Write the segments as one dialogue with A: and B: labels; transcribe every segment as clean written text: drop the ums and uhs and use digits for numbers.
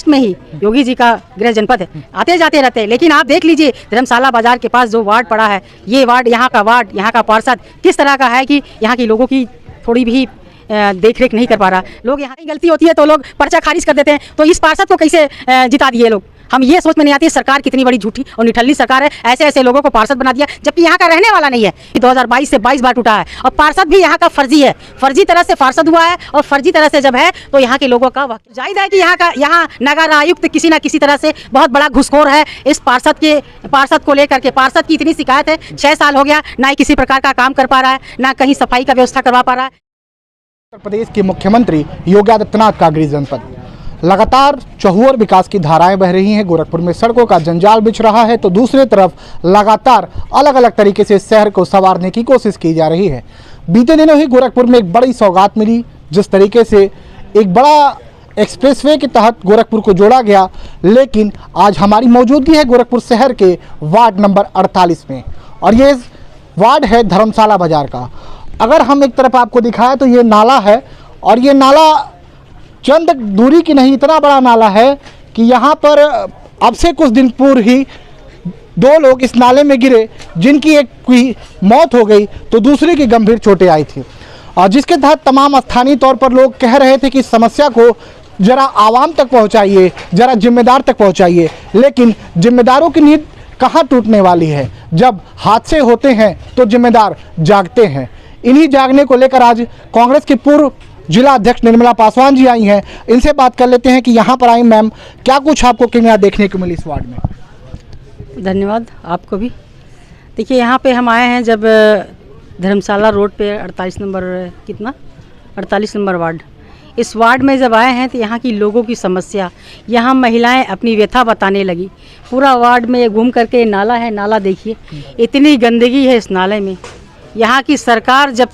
A: पास में ही योगी जी का गृह जनपद है, आते जाते रहते हैं। लेकिन आप देख लीजिए धर्मशाला बाजार के पास जो वार्ड पड़ा है, ये वार्ड, यहाँ का पार्षद किस तरह का है कि यहाँ के लोगों की थोड़ी भी देख रेख नहीं कर पा रहा। लोग यहाँ की गलती होती है तो लोग पर्चा खारिज कर देते हैं, तो इस पार्षद को कैसे जिता दिए लोग। हम ये सोच में नहीं आती सरकार कितनी बड़ी झूठी और निठल्ली सरकार है, ऐसे ऐसे लोगों को पार्षद बना दिया जबकि यहाँ का रहने वाला नहीं है। 2022 से 22 बार टूटा है और पार्षद भी यहाँ का फर्जी है, फर्जी तरह से पार्षद हुआ है और फर्जी तरह से जब है तो यहाँ के लोगों का जाहिर है कि यहाँ नगर आयुक्त किसी न किसी तरह से बहुत बड़ा घुसखोर है। इस पार्षद को लेकर के पार्षद की इतनी शिकायत है, 6 साल हो गया ना किसी प्रकार का काम कर पा रहा है, ना कहीं सफाई का व्यवस्था करवा पा रहा है।
B: उत्तर प्रदेश के मुख्यमंत्री योगी आदित्यनाथ का गृह जनपद, लगातार चहुओर विकास की धाराएं बह रही हैं। गोरखपुर में सड़कों का जंजाल बिछ रहा है तो दूसरी तरफ लगातार अलग अलग तरीके से शहर को संवारने की कोशिश की जा रही है। बीते दिनों ही गोरखपुर में एक बड़ी सौगात मिली, जिस तरीके से एक बड़ा एक्सप्रेसवे के तहत गोरखपुर को जोड़ा गया। लेकिन आज हमारी मौजूदगी है गोरखपुर शहर के वार्ड नंबर 48 में और ये वार्ड है धर्मशाला बाजार का। अगर हम एक तरफ आपको दिखाएं तो ये नाला है और ये नाला चंद दूरी की नहीं, इतना बड़ा नाला है कि यहाँ पर अब से कुछ दिन पूर्व ही 2 लोग इस नाले में गिरे, जिनकी एक की मौत हो गई तो दूसरे की गंभीर चोटें आई थी। और जिसके तहत तमाम स्थानीय तौर पर लोग कह रहे थे कि इस समस्या को जरा आवाम तक पहुँचाइए, जरा जिम्मेदार तक पहुँचाइए। लेकिन जिम्मेदारों की नींद कहाँ टूटने वाली है, जब हादसे होते हैं तो जिम्मेदार जागते हैं। इन्हीं जागने को लेकर आज कांग्रेस के पूर्व जिला अध्यक्ष निर्मला पासवान जी आई हैं। इनसे बात कर लेते हैं कि यहाँ पर आई मैम, क्या कुछ आपको किमिया देखने को मिली इस वार्ड में?
A: धन्यवाद आपको भी। देखिए यहाँ पे हम आए हैं जब धर्मशाला रोड पे 48 नंबर वार्ड, इस वार्ड में जब आए हैं तो यहाँ की लोगों की समस्या, यहाँ महिलाएं अपनी व्यथा बताने लगी। पूरा वार्ड में घूम करके नाला है, नाला देखिए इतनी गंदगी है इस नाले में। यहाँ की सरकार जब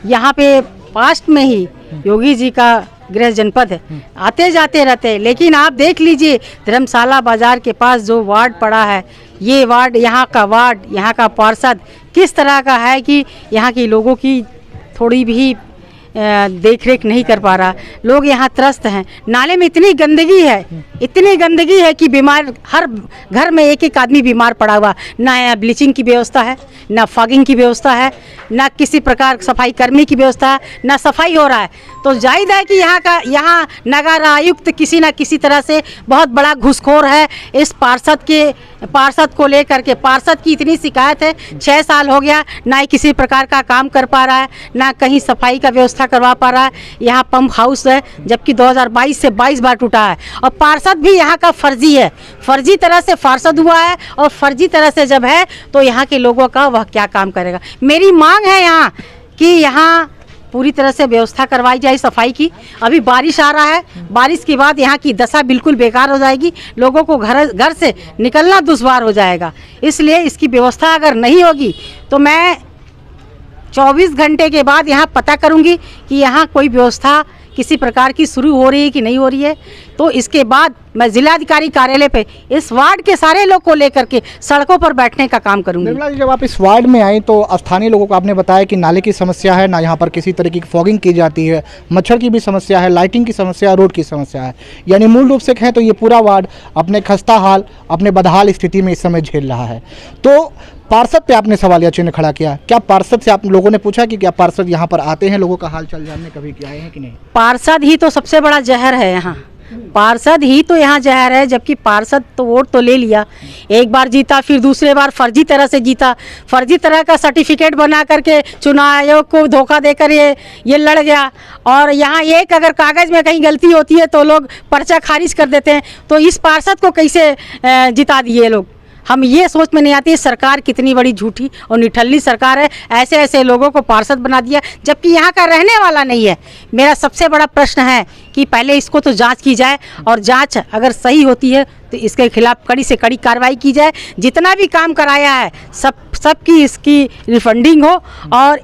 A: यहाँ पे पास्ट में ही योगी जी का गृह जनपद है, आते जाते रहते हैं। लेकिन आप देख लीजिए धर्मशाला बाजार के पास जो वार्ड पड़ा है, ये वार्ड, यहाँ का पार्षद किस तरह का है कि यहाँ के लोगों की थोड़ी भी देख रेख नहीं कर पा रहा। लोग यहाँ त्रस्त हैं। नाले में इतनी गंदगी है कि बीमार, हर घर में एक आदमी बीमार पड़ा हुआ। ना यहाँ ब्लीचिंग की व्यवस्था है, ना फॉगिंग की व्यवस्था है, ना किसी प्रकार सफाई कर्मी की व्यवस्था है, ना सफाई हो रहा है। तो जाहिर है कि यहाँ नगर आयुक्त किसी न किसी तरह से बहुत बड़ा घुसखोर है। इस पार्षद को लेकर के पार्षद की इतनी शिकायत है, 6 साल हो गया ना ही किसी प्रकार का काम कर पा रहा है, ना कहीं सफाई का व्यवस्था करवा पा रहा है। यहाँ पंप हाउस है जबकि 2022 से 22 बार टूटा है और पार्षद भी यहाँ का फर्जी है, फर्जी तरह से पार्षद हुआ है और फर्जी तरह से जब है तो यहाँ के लोगों का वह क्या काम करेगा। मेरी मांग है यहाँ कि यहाँ पूरी तरह से व्यवस्था करवाई जाए सफाई की। अभी बारिश आ रहा है, बारिश के बाद यहाँ की दशा बिल्कुल बेकार हो जाएगी, लोगों को घर से निकलना दुश्वार हो जाएगा। इसलिए इसकी व्यवस्था अगर नहीं होगी तो मैं 24 घंटे के बाद यहाँ पता करूँगी कि यहाँ कोई व्यवस्था किसी प्रकार की शुरू हो रही है कि नहीं हो रही है। तो इसके बाद मैं जिलाधिकारी कार्यालय पे इस वार्ड के सारे लोग को लेकर के सड़कों पर बैठने का काम करूंगी।
B: निर्मला जी, जब आप इस वार्ड में आए तो स्थानीय लोगों को आपने बताया कि नाले की समस्या है, ना यहाँ पर किसी तरीके की फॉगिंग की जाती है, मच्छर की भी समस्या है, लाइटिंग की समस्या, रोड की समस्या है। यानी मूल रूप से कहें तो ये पूरा वार्ड अपने खस्ता हाल, अपने बदहाल स्थिति में इस समय झेल रहा है। तो पार्षद पे आपने सवालिया चिन्ह खड़ा किया, क्या पार्षद से आप लोगों ने पूछा कि क्या पार्षद यहाँ पर आते हैं लोगों का हाल चाल जानने, कभी आए हैं कि नहीं?
A: पार्षद ही तो सबसे बड़ा जहर है यहाँ, पार्षद ही तो यहाँ जहर है। जबकि पार्षद तो वोट तो ले लिया, एक बार जीता, फिर दूसरे बार फर्जी तरह से जीता, फर्जी तरह का सर्टिफिकेट बना करके चुनाव आयोग को धोखा देकर ये लड़ गया। और यहाँ एक अगर कागज़ में कहीं गलती होती है तो लोग पर्चा खारिज कर देते हैं। तो इस पार्षद को कैसे जिता दिए लोग। हम ये सोच में नहीं आती सरकार कितनी बड़ी झूठी और निठल्ली सरकार है, ऐसे ऐसे लोगों को पार्षद बना दिया जबकि यहाँ का रहने वाला नहीं है। मेरा सबसे बड़ा प्रश्न है कि पहले इसको तो जांच की जाए और जांच अगर सही होती है तो इसके खिलाफ कड़ी से कड़ी कार्रवाई की जाए। जितना भी काम कराया है सबकी इसकी रिफंडिंग हो और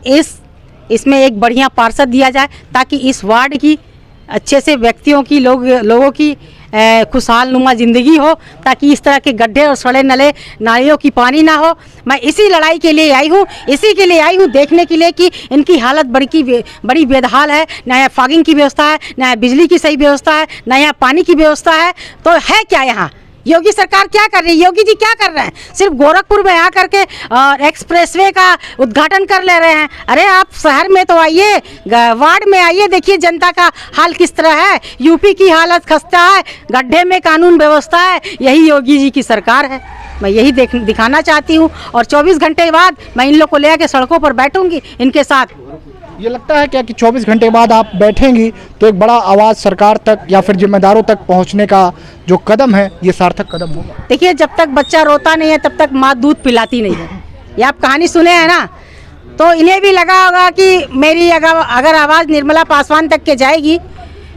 A: इसमें एक बढ़िया पार्षद दिया जाए ताकि इस वार्ड की अच्छे से व्यक्तियों की लोगों की खुशहाल नुमा ज़िंदगी हो, ताकि इस तरह के गड्ढे और सड़े नले नालियों की पानी ना हो। मैं इसी लड़ाई के लिए आई हूँ, इसी के लिए आई हूँ, देखने के लिए कि इनकी हालत बड़ी बेदहाल है। ना यहाँ फॉगिंग की व्यवस्था है, ना यहाँ बिजली की सही व्यवस्था है, ना यहाँ पानी की व्यवस्था है। तो है क्या यहाँ? योगी सरकार क्या कर रही है? योगी जी क्या कर रहे हैं? सिर्फ गोरखपुर में आकर के एक्सप्रेसवे का उद्घाटन कर ले रहे हैं। अरे आप शहर में तो आइए, वार्ड में आइए, देखिए जनता का हाल किस तरह है। यूपी की हालत खस्ता है, गड्ढे में कानून व्यवस्था है। यही योगी जी की सरकार है। मैं यही दिखाना चाहती हूँ, और 24 घंटे बाद मैं इन लोग को ले आके सड़कों पर बैठूंगी इनके साथ।
B: ये लगता है क्या कि 24 घंटे बाद आप बैठेंगी तो एक बड़ा आवाज़ सरकार तक या फिर जिम्मेदारों तक पहुंचने का जो कदम है ये सार्थक कदम होगा?
A: देखिए, जब तक बच्चा रोता नहीं है तब तक माँ दूध पिलाती नहीं है। ये आप कहानी सुने हैं ना, तो इन्हें भी लगा होगा कि मेरी अगर आवाज़ निर्मला पासवान तक के जाएगी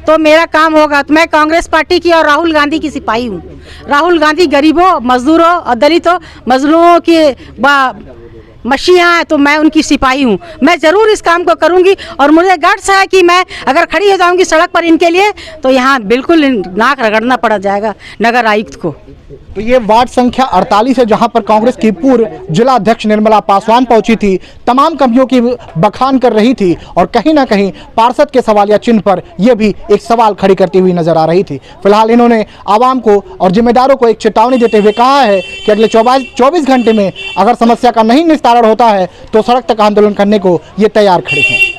A: तो मेरा काम होगा। तो मैं कांग्रेस पार्टी की और राहुल गांधी की सिपाही हूँ। राहुल गांधी गरीबों, मजदूरों और दलितों, मजलूमों की मसीहा है, तो मैं उनकी सिपाही हूँ। मैं ज़रूर इस काम को करूँगी, और मुझे गट्स है कि मैं अगर खड़ी हो जाऊँगी सड़क पर इनके लिए तो यहाँ बिल्कुल नाक रगड़ना पड़ जाएगा नगर आयुक्त को।
B: तो ये वार्ड संख्या 48 है जहां पर कांग्रेस की पूर्व जिला अध्यक्ष निर्मला पासवान पहुंची थी, तमाम कमियों की बखान कर रही थी, और कहीं ना कहीं पार्षद के सवालिया चिन्ह पर यह भी एक सवाल खड़ी करती हुई नजर आ रही थी। फिलहाल इन्होंने आवाम को और जिम्मेदारों को एक चेतावनी देते हुए कहा है कि अगले 24 घंटे में अगर समस्या का नहीं निस्तारण होता है तो सड़क तक आंदोलन करने को ये तैयार खड़े हैं।